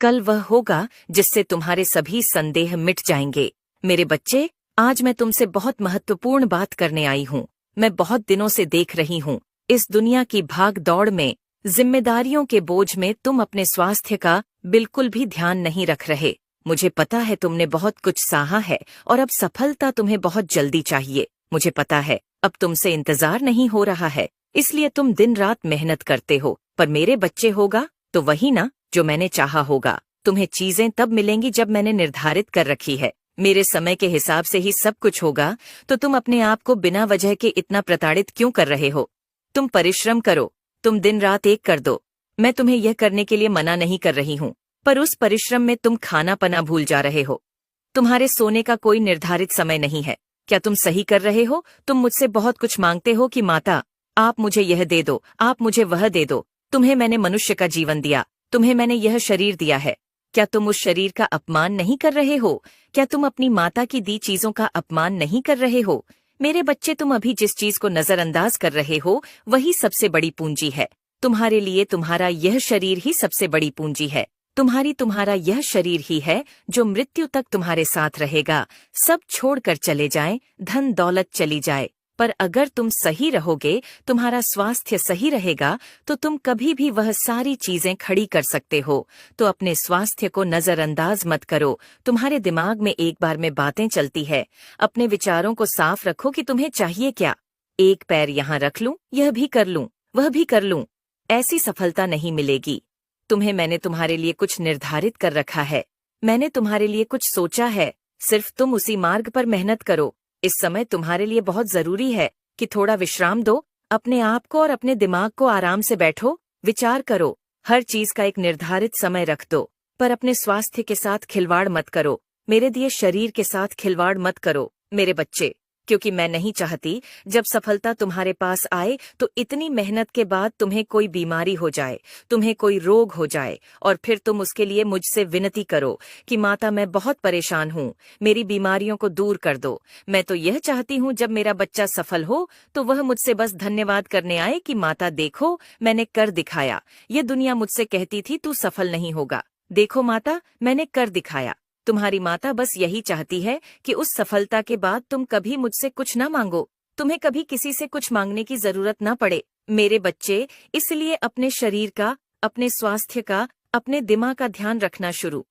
कल वह होगा जिससे तुम्हारे सभी संदेह मिट जाएंगे। मेरे बच्चे, आज मैं तुमसे बहुत महत्वपूर्ण बात करने आई हूँ। मैं बहुत दिनों से देख रही हूँ, इस दुनिया की भाग दौड़ में, जिम्मेदारियों के बोझ में तुम अपने स्वास्थ्य का बिल्कुल भी ध्यान नहीं रख रहे। मुझे पता है तुमने बहुत कुछ सहा है और अब सफलता तुम्हें बहुत जल्दी चाहिए। मुझे पता है अब तुमसे इंतजार नहीं हो रहा है, इसलिए तुम दिन रात मेहनत करते हो। पर मेरे बच्चे, होगा तो वही ना जो मैंने चाहा होगा। तुम्हें चीजें तब मिलेंगी जब मैंने निर्धारित कर रखी है। मेरे समय के हिसाब से ही सब कुछ होगा, तो तुम अपने आप को बिना वजह के इतना प्रताड़ित क्यों कर रहे हो? तुम परिश्रम करो, तुम दिन रात एक कर दो। मैं तुम्हें यह करने के लिए मना नहीं कर रही हूँ, पर उस परिश्रम में तुम खाना पना भूल जा रहे हो। तुम्हारे सोने का कोई निर्धारित समय नहीं है। क्या तुम सही कर रहे हो? तुम मुझसे बहुत कुछ मांगते हो कि माता, आप मुझे यह दे दो, आप मुझे वह दे दो। तुम्हें मैंने मनुष्य का जीवन दिया, तुम्हें मैंने यह शरीर दिया है। क्या तुम उस शरीर का अपमान नहीं कर रहे हो? क्या तुम अपनी माता की दी चीजों का अपमान नहीं कर रहे हो? मेरे बच्चे, तुम अभी जिस चीज को नजरअंदाज कर रहे हो वही सबसे बड़ी पूंजी है। तुम्हारे लिए तुम्हारा यह शरीर ही सबसे बड़ी पूंजी है। तुम्हारा यह शरीर ही है जो मृत्यु तक तुम्हारे साथ रहेगा। सब छोड़कर चले जाएं, धन दौलत चली जाए, पर अगर तुम सही रहोगे, तुम्हारा स्वास्थ्य सही रहेगा, तो तुम कभी भी वह सारी चीजें खड़ी कर सकते हो। तो अपने स्वास्थ्य को नजरअंदाज मत करो। तुम्हारे दिमाग में एक बार में बातें चलती है। अपने विचारों को साफ रखो कि तुम्हें चाहिए क्या। एक पैर यहाँ रख लूं, यह भी कर लूं, वह भी कर लूं, ऐसी सफलता नहीं मिलेगी। मैंने तुम्हारे लिए कुछ निर्धारित कर रखा है। मैंने तुम्हारे लिए कुछ सोचा है। सिर्फ तुम उसी मार्ग पर मेहनत करो। इस समय तुम्हारे लिए बहुत जरूरी है कि थोड़ा विश्राम दो, अपने आप को और अपने दिमाग को आराम से बैठो, विचार करो। हर चीज का एक निर्धारित समय रख दो, पर अपने स्वास्थ्य के साथ खिलवाड़ मत करो। मेरे दिए शरीर के साथ खिलवाड़ मत करो मेरे बच्चे, क्योंकि मैं नहीं चाहती जब सफलता तुम्हारे पास आए तो इतनी मेहनत के बाद तुम्हें कोई बीमारी हो जाए, तुम्हें कोई रोग हो जाए और फिर तुम उसके लिए मुझसे विनती करो कि माता, मैं बहुत परेशान हूँ, मेरी बीमारियों को दूर कर दो। मैं तो यह चाहती हूँ जब मेरा बच्चा सफल हो तो वह मुझसे बस धन्यवाद करने आए कि माता देखो, मैंने कर दिखाया। यह दुनिया मुझसे कहती थी तू सफल नहीं होगा, देखो माता, मैंने कर दिखाया। तुम्हारी माता बस यही चाहती है कि उस सफलता के बाद तुम कभी मुझसे कुछ ना मांगो, तुम्हें कभी किसी से कुछ मांगने की जरूरत ना पड़े मेरे बच्चे। इसलिए अपने शरीर का, अपने स्वास्थ्य का, अपने दिमाग का ध्यान रखना शुरू